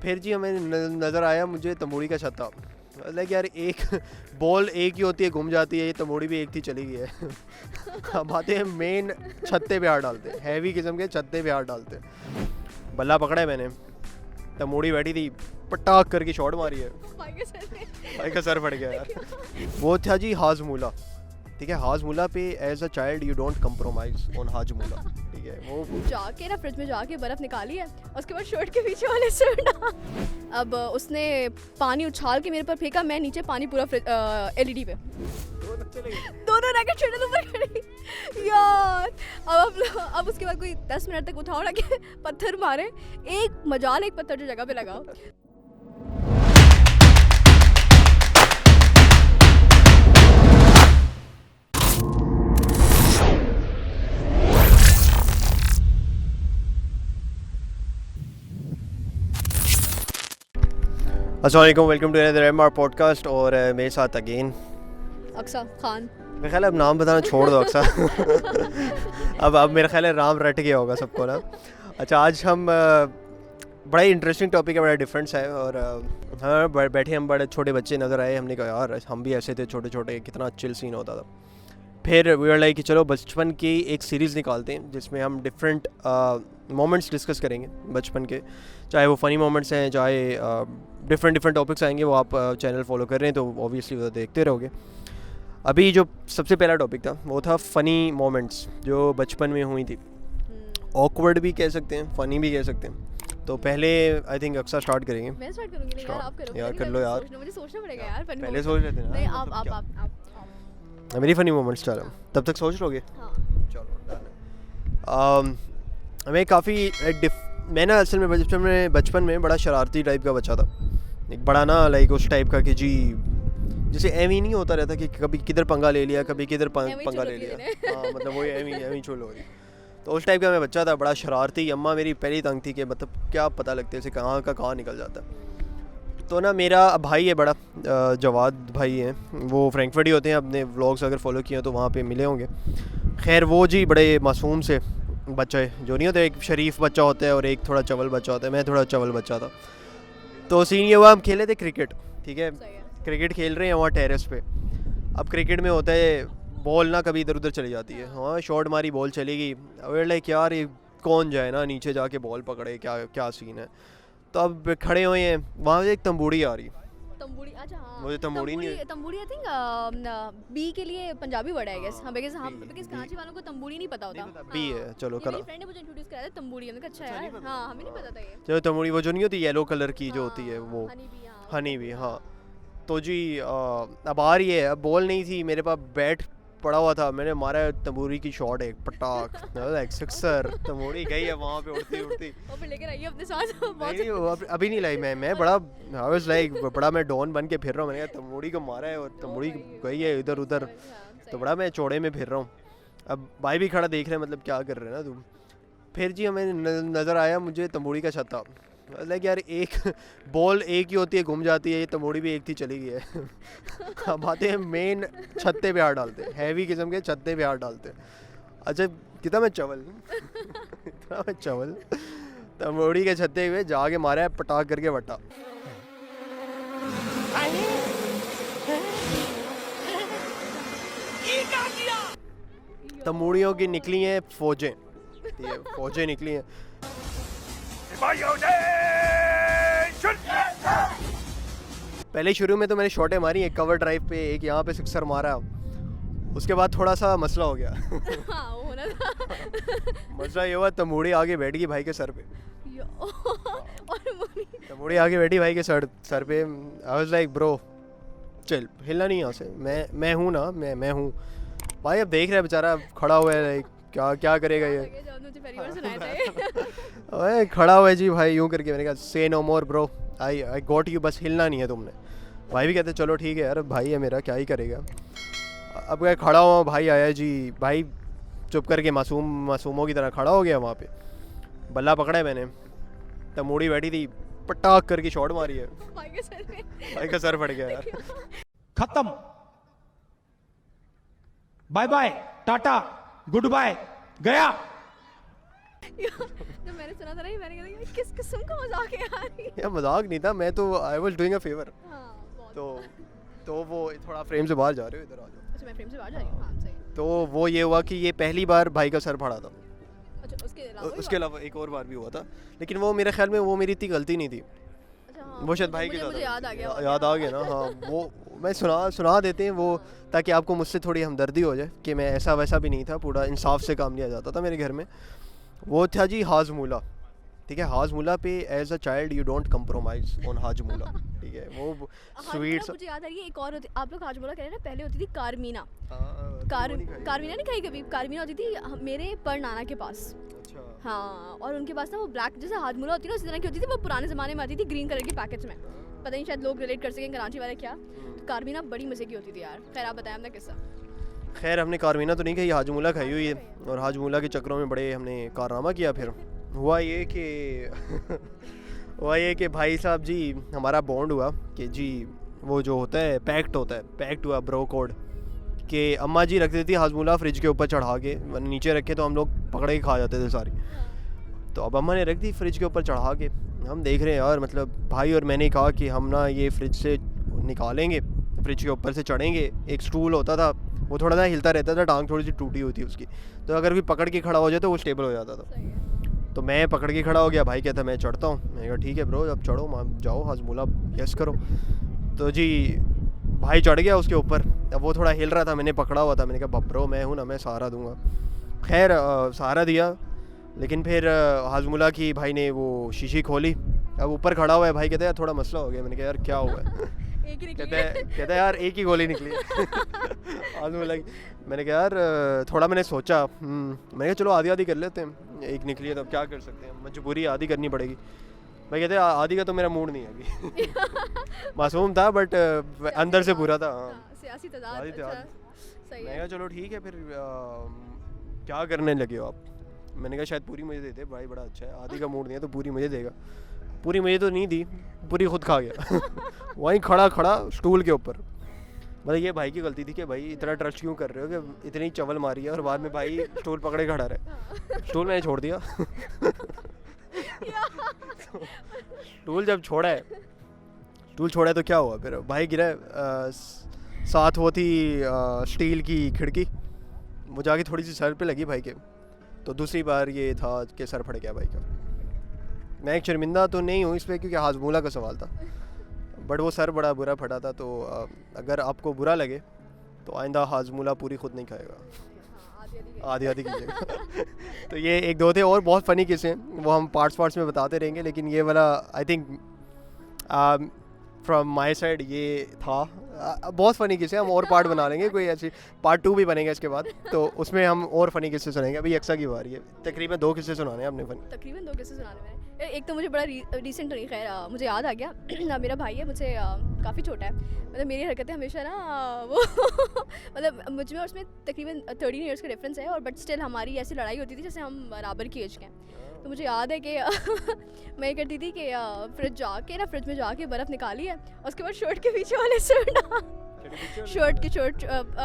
फिर जी हमें नज़र आया मुझे तंबूरी का छत्ता। लाइक यार एक बॉल एक ही होती है, घूम जाती है, ये तंबूरी भी एक थी चली गई है। अब आते हैं मेन छत्ते पे हाथ डालते हैं, हैवी किस्म के छत्ते पे हाथ डालते हैं। बल्ला पकड़ा है मैंने, तंबूरी बैठी थी, पटाख करके शॉट मारी है, भाई का सर फट गया यार। वो था जी हाजमूला, ठीक है। हाजमूला पे as a child you don't compromise on Hajmola, ठीक है। वो जाके ना फ्रिज में जाके बर्फ निकाली है, उसके बाद शर्ट के पीछे वाले से उड़ा। अब उसने पानी उछाल के मेरे पर फेंका, मैं नीचे पानी पूरा एलईडी पे दोनों रैकेट छेड़े ऊपर खड़ी यार। अब उसके बाद कोई 10 मिनट तक उठाओ ना के पत्थर मारे, एक मजाल एक पत्थर जो जगह पे लगा। अस्सलाम वालेकुम, welcome to another MR podcast. और मेरे साथ अगेन अक्सा खान। मेरा ख्याल है अब नाम बताना छोड़ दो अक्सा। अब मेरा ख्याल है राम रट गया होगा सबको ना। अच्छा, आज हम बड़ा ही इंटरेस्टिंग टॉपिक है, बड़ा डिफरेंस है। और हाँ, बैठे हम बड़े छोटे बच्चे नज़र आए, हमने कहा यार हम भी ऐसे थे छोटे छोटे, कितना चिल सीन होता था। फिर वी आर लाइक कि चलो बचपन की एक सीरीज़ निकालते हैं जिसमें हम डिफरेंट मोमेंट्स डिस्कस करेंगे बचपन के, चाहे वो फ़नी मोमेंट्स हैं, चाहे डिफरेंट टॉपिक्स आएंगे। वो आप चैनल फॉलो कर रहे हैं तो ऑब्वियसली वो देखते रहोगे। अभी जो सबसे पहला टॉपिक था वो था फ़नी मोमेंट्स जो बचपन में हुई थी। ऑकवर्ड भी कह सकते हैं, फ़नी भी कह सकते हैं। तो पहले आई थिंक अक्सर स्टार्ट करेंगे। मैं स्टार्ट करूंगी? नहीं यार, आप करो यार कर लो यार, मुझे सोचना पड़ेगा यार। पहले सोच लेते हैं। नहीं, आप मेरी फ़नी मोमेंट्स चल रहा हूँ, तब तक सोच लोगे। हाँ। चलो मैं काफ़ी मैं ना असल में बचपन में बड़ा शरारती टाइप का बच्चा था। एक बड़ा ना लाइक उस टाइप का कि जी जैसे एम ही नहीं होता रहता कि कभी किधर पंगा ले लिया, कभी किधर पंगा ले लिया। हाँ, मतलब वही एम चुल हो रही। तो उस टाइप का मैं बच्चा था, बड़ा शरारती। अम्मा मेरी पहली तंग थी कि मतलब क्या पता लगते इसे कहाँ का कहाँ निकल जाता। तो ना मेरा भाई है बड़ा, जवाद भाई हैं, वो फ्रैंकफर्ट ही होते हैं। अपने व्लॉग्स अगर फॉलो किए तो वहाँ पे मिले होंगे। खैर वो जी बड़े मासूम से बच्चे जो नहीं होते, एक शरीफ बच्चा होता है और एक थोड़ा चवल बच्चा होता है। मैं थोड़ा चवल बच्चा था। तो सीन ये हुआ, हम खेले थे क्रिकेट, ठीक है। क्रिकेट खेल रहे हैं वहाँ टेरेस पे। अब क्रिकेट में होता है बॉल ना कभी इधर उधर चली जाती है। हाँ, शॉट मारी, बॉल चली गई। अब लाइक यार ये कौन जाए ना नीचे जाके बॉल पकड़े, क्या सीन है। तो अब खड़े हुए हैं, वहाँ से एक तंबूड़ी आ रही। तंबूड़ी, अच्छा हाँ, मुझे तंबूड़ी नहीं, तंबूड़ी आई थिंक बी के लिए पंजाबी वर्ड है आई गेस। हाँ, बिकॉज़ कराची वालों को तंबूड़ी नहीं पता होता। बी है। चलो मेरी फ्रेंड ने मुझे इंट्रोड्यूस कराया था तंबूड़ी, मैंने कहा अच्छा यार। हाँ, हमें नहीं पता था ये। चलो तंबूड़ी वो जो नहीं होती येलो कलर की जो होती है वो हनी भी। हाँ, तो जी अब आ रही है। अब बॉल नहीं थी मेरे पास, बैट पड़ा हुआ था, मैंने मारा तंबूरी की शॉट, एक पटाख एक सिक्सर। तंबूरी गई है वहाँ पे उड़ती और फिर लेकर आई अपने साथ। नहीं वो अभी नहीं लाई। मैं बड़ा आई वाज लाइक बड़ा मैं डॉन बन के फिर रहा हूँ। मैंने कहा तंबूरी को मारा है और तंबूरी गई है इधर उधर, तो बड़ा मैं चौड़े में फिर रहा हूँ। अब भाई भी खड़ा देख रहे हैं, मतलब क्या कर रहे हैं ना तुम। फिर जी हमें नज़र आया मुझे तंबूरी का छत्ता। लाइक यार एक बॉल एक ही होती है, घूम जाती है, ये तंबूरी भी एक थी चली गई है। अब आते हैं मेन छत्ते पे हाथ डालते हैं, हैवी किस्म के छत्ते पे हाथ डालते हैं। अच्छा कितना मैं चवल इतना मैं चवल तंबूरी के छत्ते पे जाके मारा है पटाख करके वट्टा। तंबूड़ियों की निकली हैं फौजें, ये फौजें निकली हैं। पहले शुरू में तो मैंने शॉटें मारी, एक कवर ड्राइव पे, एक यहाँ पे सिक्सर मारा। उसके बाद थोड़ा सा मसला हो गया। हाँ, वो होना था। मसला ये हुआ, तंबूड़ी आगे बैठ गई भाई के सर पे। और तंबूड़ी आगे बैठी भाई के सर पे। आई वाज लाइक ब्रो चल हिलना नहीं यहाँ से, मैं हूँ ना, मैं हूँ भाई। अब देख रहा है बेचारा खड़ा हुआ है, लाइक क्या करेगा ये। ओए खड़ा हुआ है जी भाई यूँ करके। मैंने कहा say no more bro, I got you, बस हिलना नहीं है तुमने। भाई भी कहते चलो ठीक है यार, भाई है मेरा, क्या ही करेगा। अब क्या खड़ा हुआ भाई आया जी, भाई चुप करके मासूमों की तरह खड़ा हो गया वहाँ पे। बल्ला पकड़ा है मैंने, तंबूड़ी बैठी थी, पटाख करके शॉट मारी है, भाई का सर फट गया यार। खत्म, bye bye tata goodbye, गया। जब मैंने सुना था ना ये, मैंने कहा यार किस किस्म का मजाक है यार ये। यार मजाक नहीं था, मैं तो I was doing a favour. हाँ, बहुत। तो वो थोड़ा फ्रेम से बाहर जा रहे हो, इधर आ जाओ। अच्छा मैं फ्रेम से बाहर जा रही हूँ, हाँ सही है। तो वो ये हुआ कि ये पहली बार भाई का सर फाड़ा था। अच्छा उसके अलावा उसके अलावा एक और बार भी हुआ था, लेकिन वो मेरे ख्याल में वो मेरी इतनी गलती नहीं थी। अच्छा हाँ, वो शायद भाई के मुझे साथ याद आ गया, याद आ गया ना। हाँ वो मैं सुना देते हैं वो, ताकि आपको मुझसे थोड़ी हमदर्दी हो जाए कि मैं ऐसा वैसा भी नहीं था, पूरा इंसाफ से काम लिया जाता था मेरे घर में। वो था जी हाजमूला, ठीक है। हाजमूला पे as a child you don't compromise on Hajmola, ठीक है। वो स्वीट्स मुझे याद आ रही है एक और होती, आप लोग हाजमोला कह रहे हैं ना, पहले होती थी कारमीना। कारमीना नहीं खाई कभी? कारमीना होती थी मेरे परनाना के पास। अच्छा हाँ, और उनके पास ना वो ब्लैक जैसे हाजमोला होती है ना, उसी तरह की होती थी। वो पुराने ज़माने में आती थी ग्रीन कलर के पैकेट्स में, पता नहीं शायद लोग रिलेट कर सकें कराची वाले क्या। तो कारमीना बड़ी मज़े की होती थी यार। खैर आप बताएं अपना किस्सा। खैर हमने कारमीना तो नहीं खाई, हाजमूला खाई हुई है, और हाजमूला के चक्करों में बड़े हमने कारनामा किया। फिर हुआ ये कि भाई साहब जी हमारा बॉन्ड हुआ कि जी वो जो होता है पैक्ट हुआ ब्रो कोड कि अम्मा जी रख देती हाजमूला फ्रिज के ऊपर चढ़ा के, नीचे रखे तो हम लोग पकड़े के खा जाते थे सारी। तो अब अम्मा ने रख दी फ्रिज के ऊपर चढ़ा के। हम देख रहे हैं यार, मतलब भाई और मैंने कहा कि हम ना ये फ्रिज से निकालेंगे, फ्रिज के ऊपर से चढ़ेंगे। एक स्टूल होता था, वो थोड़ा सा हिलता रहता था, टांग थोड़ी सी टूटी हुई थी उसकी, तो अगर कोई पकड़ के खड़ा हो जाए तो वो स्टेबल हो जाता था। सही है। तो मैं पकड़ के खड़ा हो गया, भाई कहता मैं चढ़ता हूँ। मैंने कहा ठीक है ब्रो, अब चढ़ो, जाओ हाजमूला यस करो। तो जी भाई चढ़ गया उसके ऊपर। अब वो थोड़ा हिल रहा था, मैंने पकड़ा हुआ था, मैंने कहा ब्रो मैं हूँ ना, मैं सहारा दूंगा। खैर सहारा दिया, लेकिन फिर हाजमूला की भाई ने वो शीशी खोली। अब ऊपर खड़ा हुआ है भाई, कहता है यार थोड़ा मसला हो गया। मैंने कहा यार क्या हुआ है? एक ही निकली कहता है यार एक ही गोली निकली हाजमूला की। मैंने कहा यार थोड़ा मैंने सोचा, मैंने कहा चलो आधी आधी कर लेते हैं, एक निकली है तो अब क्या कर सकते हैं, मजबूरी आधी करनी पड़ेगी। मैं कहते आधी का तो मेरा मूड नहीं है अभी मासूम था बट अंदर से पूरा था। हाँ सियासी तजाद। आधी अच्छा सही मैं है। कहा चलो ठीक है, फिर क्या करने लगे हो आप? मैंने कहा शायद पूरी मुझे दे दे, भाई बड़ा अच्छा है, आधी का मूड नहीं है तो पूरी मुझे देगा। पूरी मुझे तो नहीं दी, पूरी खुद खा गया वहीं खड़ा स्टूल के ऊपर। मतलब ये भाई की गलती थी कि भाई इतना ट्रस्ट क्यों कर रहे हो कि इतनी चवल मारी है और बाद में भाई स्टूल पकड़े खड़ा रहे। स्टूल मैंने छोड़ दिया स्टूल जब छोड़ा है तो क्या हुआ फिर? भाई गिरा है, साथ वो थी स्टील की खिड़की, वो जाके थोड़ी सी सर पे लगी भाई के। तो दूसरी बार ये था कि सर फट गया भाई का। मैं एक शर्मिंदा तो नहीं हूँ इस पर क्योंकि हाजमूला का सवाल था, बट वो सर बड़ा बुरा फटा था। तो अगर आपको बुरा लगे तो आइंदा हाजमूला पूरी खुद नहीं खाएगा, आधी आधी कीजिएगा तो ये एक दो थे और बहुत फ़नी किस्से हैं, वो हम पार्ट्स में बताते रहेंगे, लेकिन ये वाला I think from my side ये था। बहुत फ़नी किस्से, हम और पार्ट बना लेंगे, कोई ऐसी पार्ट 2 भी बनेगा इसके बाद, तो उसमें हम और फ़नी किस्से सुनेंगे। अभी यक्सा की बारी है, तकरीबन 2 किस्से सुनाने हैं अपने फ़नी। तकरीबन 2 किस्से सुनाने में। एक तो मुझे बड़ा रिसेंट नहीं, खैर मुझे याद आ गया मेरा भाई है, मुझसे काफ़ी छोटा है। मतलब मेरी हरकतें हमेशा ना वो मतलब मुझ में और उसमें तकरीबन 13 ईयर्स का डिफरेंस है, और बट स्टिल हमारी ऐसी लड़ाई होती थी जैसे हम बराबर की एज के हैं। तो मुझे याद है कि मैं करती थी कि फ्रिज में जाके बर्फ़ निकाली है, उसके बाद शर्ट के पीछे वाले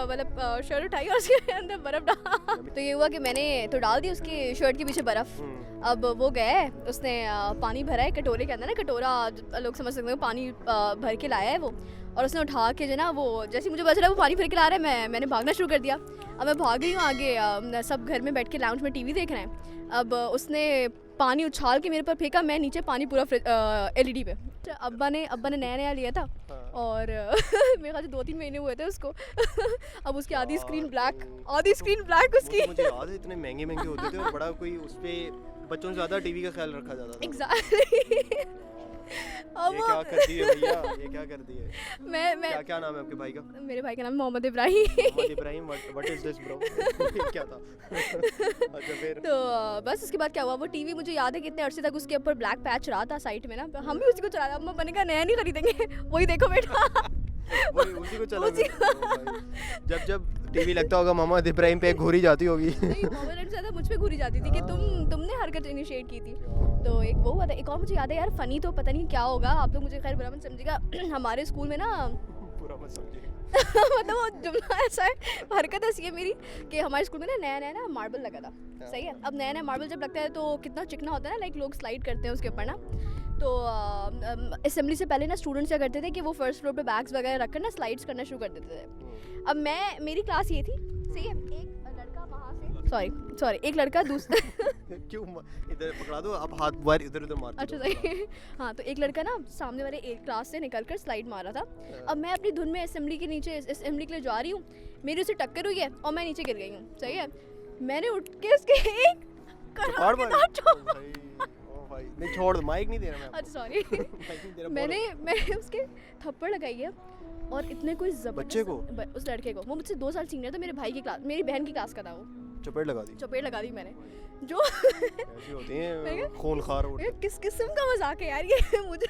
मतलब शर्ट उठाई और उसके अंदर बर्फ़ डाला। तो ये हुआ कि मैंने तो डाल दी उसकी शर्ट के पीछे बर्फ़। अब वो गए, उसने पानी भरा है कटोरे के अंदर ना, कटोरा लोग समझ सकते हो पानी भर के लाया है वो, और उसने उठा के जो ना वो जैसे मुझे बच रहा है वो पानी भर के ला रहा है, मैंने भागना शुरू कर दिया। अब मैं भाग रही हूँ आगे, सब घर में बैठ के लाउंज में टीवी देख रहे हैं। अब उसने पानी उछाल के मेरे पर फेंका, मैं नीचे पानी पूरा LED पे। अब्बा ने नया लिया था और मेरे ख्याल से 2-3 महीने हुए थे उसको अब उसकी आधी स्क्रीन ब्लैक उसकी। मुझे याद है इतने महंगे होते थे और बड़ा कोई उस पे बच्चों से ज़्यादा टीवी का ख्याल रखा जाता था। एग्जैक्टली ये क्या कर दिए भैया, ये क्या कर दिए? मैं क्या नाम है आपके भाई का? मेरे भाई का नाम Mohammed Ibrahim. What is this bro? क्या था? अच्छा फिर तो बस उसके बाद क्या हुआ, वो टीवी मुझे याद है कितने अरसे तक उसके ऊपर ब्लैक पैच रहा था साइड में ना, हम भी उसी को चला रहे। अम्मा मैंने कहा नया नहीं खरीदेंगे, वही देखो बेटा वही उसी को चला जब टीवी लगता होगा मोहम्मद इब्राहिम पे घूरी जाती होगी। नहीं, मोहम्मद इब्राहिम से ज़्यादा मुझ पे घूरी जाती थी कि तुमने हरकत इनिशिएट की थी। तो एक वो हुआ था। एक और मुझे याद है यार, फ़नी तो पता नहीं क्या होगा, आप लोग मुझे खैर बुरा मत समझिएगा। हमारे स्कूल में ना पूरा मत समझिए। मतलब वो जुमला ऐसा है, हरकत ऐसी है मेरी कि हमारे स्कूल में ना नया ना मार्बल लगा था, सही है। अब नया मार्बल जब लगता है तो कितना चिकना होता है ना, लाइक लोग स्लाइड करते हैं उसके ऊपर ना। तो असेंबली से पहले ना स्टूडेंट्स क्या करते थे कि वो फर्स्ट फ्लोर पे बैग्स वगैरह रखकर ना स्लाइड्स करना शुरू कर देते थे। अब मेरी क्लास ये थी, सही है, एक लड़का वहाँ से सॉरी एक लड़का दूसरा क्यों इधर पकड़ा दो, आप हाथ बार इधर उधर मारते अच्छा सही। हाँ, तो एक लड़का ना सामने वाले एक क्लास से निकल कर स्लाइड मारा था। अब मैं अपनी धुन में असेंबली के नीचे असेंबली के लिए जा रही हूँ, मेरी उससे टक्कर हुई है और मैं नीचे गिर गई हूँ, सही है। मैंने उठ के उसके एक चपाड़ मारी। ओ भाई नहीं, छोड़ दो, माइक नहीं दे रहा मैं आपको। अच्छा सॉरी। मैंने उसके थप्पड़ लगाई है और इतने कोई जबरदस्त बच्चे को? उस लड़के को, वो मुझसे 2 साल सीनियर था, मेरे भाई की क्लास, मेरी बहन की क्लास का था वो। चपेट लगा दी? चपेट लगा दी मैंने, जो ऐसी होती हैं खूनखार होती हैं। किस किस्म का मजाक है यार ये मुझे।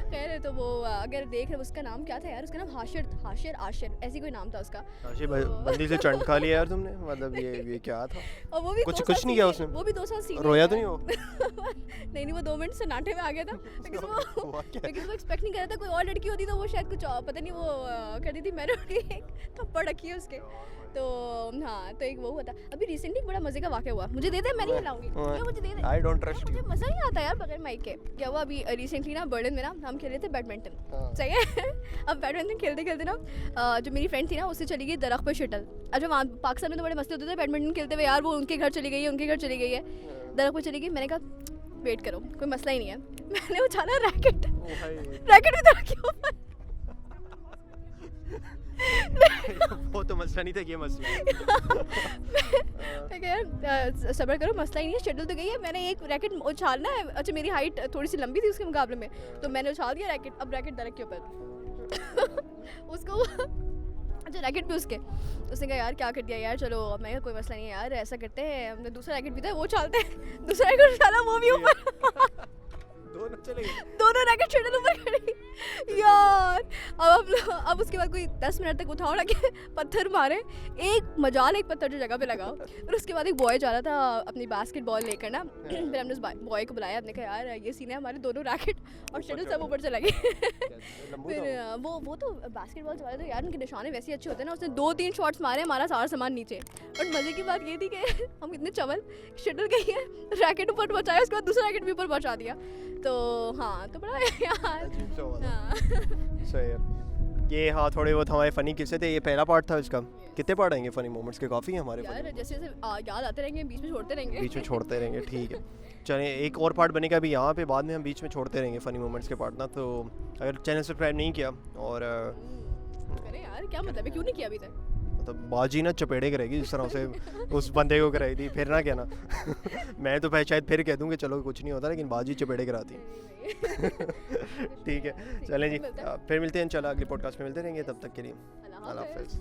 खैर है, तो वो अगर देख रहे, उसका नाम क्या था यार, उसका नाम आशिर ऐसी कोई नाम था उसका। बंदी से चंड खा लिया यार तुमने, मतलब ये क्या था? और वो भी कुछ नहीं किया उसने? वो भी 2 साल सीनियर। रोया तो नहीं वो? नहीं वो 2 मिनट सन्नाटे में आ गया था, लेकिन वो एक्सपेक्ट नहीं कर रहा था। कोई और लड़की होती तो वो शायद कुछ पता नहीं वो करती थी। मैंने एक थप्पड़ रखी है उसके। तो हाँ, तो एक वो हुआ था। अभी रिसेंटली बड़ा मजे का वाकया हुआ, मुझे दे दे, मैं नहीं हिलाऊंगी, मुझे दे दे। आई डोंट ट्रस्ट मुझे मजा नहीं आता यार बगैर माइक के। क्या हुआ अभी रिसेंटली ना, बर्डन में ना हम खेल रहे थे बैडमिंटन, सही है। अब बैडमिंटन खेलते खेलते ना जो मेरी फ्रेंड थी ना, उससे चली गई दरख्त पर शटल। अच्छा, वहाँ पाकिस्तान में तो बड़े मसले होते थे बैडमिंटन खेलते हुए यार, वो उनके घर चली गई है, दरख्त पर चली गई। मैंने कहा वेट करो, कोई मसला ही नहीं है। मैंने उछाला रैकेट भी था क्यों। वो तो मसला नहीं था, ये मसला। यार सब्र करो, मसला ही नहीं है, शटल तो गई है। मैंने एक रैकेट उछालना है, अच्छा मेरी हाइट थोड़ी सी लंबी थी उसके मुकाबले में, तो मैंने उछाल दिया रैकेट। अब रैकेट दरख्त के ऊपर उसको अच्छा रैकेट भी उसने कहा यार क्या कर दिया यार, चलो। मैं कहा कोई मसला नहीं है यार, ऐसा करते हैं, हमने दूसरा रैकेट भी था वो उछालते हैं। दूसरा रैकेट उछाला, वो भी ऊपर। दोनों रैकेट शटल ऊपर खड़ी यार। अब उसके बाद कोई 10 मिनट तक उठाओ लगे, पत्थर मारे, एक पत्थर जो जगह पे लगा। और उसके बाद एक बॉय जा रहा था अपनी बास्केटबॉल लेकर ना। फिर हमने उस बॉय को बुलाया, हमने कहा यार ये सीन है, हमारे दोनों रैकेट और शटल सब ऊपर चले गए। फिर वो तो बास्केटबॉल वाले तो यार उनके निशाने वैसे अच्छे होते हैं ना, उसने 2-3 शॉट्स मारे, हमारा सारा सामान नीचे। और मजे की बात ये थी कि हम इतने चवल, शटल गई है, रैकेट ऊपर पहुंचाया, उसके बाद दूसरा रैकेट भी ऊपर पहुंचा दिया। तो हाँ, तो बड़ा यार सही है ये। हाँ, थोड़े बहुत हमारे फ़नी किस्से थे, ये पहला पार्ट था इसका। कितने पार्ट आएंगे फ़नी मोमेंट्स के? काफ़ी हैं हमारे यार, जैसे याद आते रहेंगे, बीच में छोड़ते रहेंगे। ठीक है, चलें एक और पार्ट बनेगा अभी यहाँ पे, बाद में हम बीच में छोड़ते रहेंगे फ़नी मोमेंट्स के पार्ट ना। तो अगर चैनल सब्सक्राइब नहीं किया और अरे यार क्या मतलब है, क्यों नहीं किया अभी तक? मतलब बाजी ना चपेड़े करेगी जिस तरह से उस बंदे को कराई थी, फिर ना कहना। मैं तो शायद फिर कह दूँ कि चलो कुछ नहीं होता, लेकिन बाजी चपेड़े कराती। ठीक है, चलें जी, फिर मिलते हैं, चलो अगले पॉडकास्ट में मिलते रहेंगे, तब तक के लिए अल्लाह हाफ़िज़।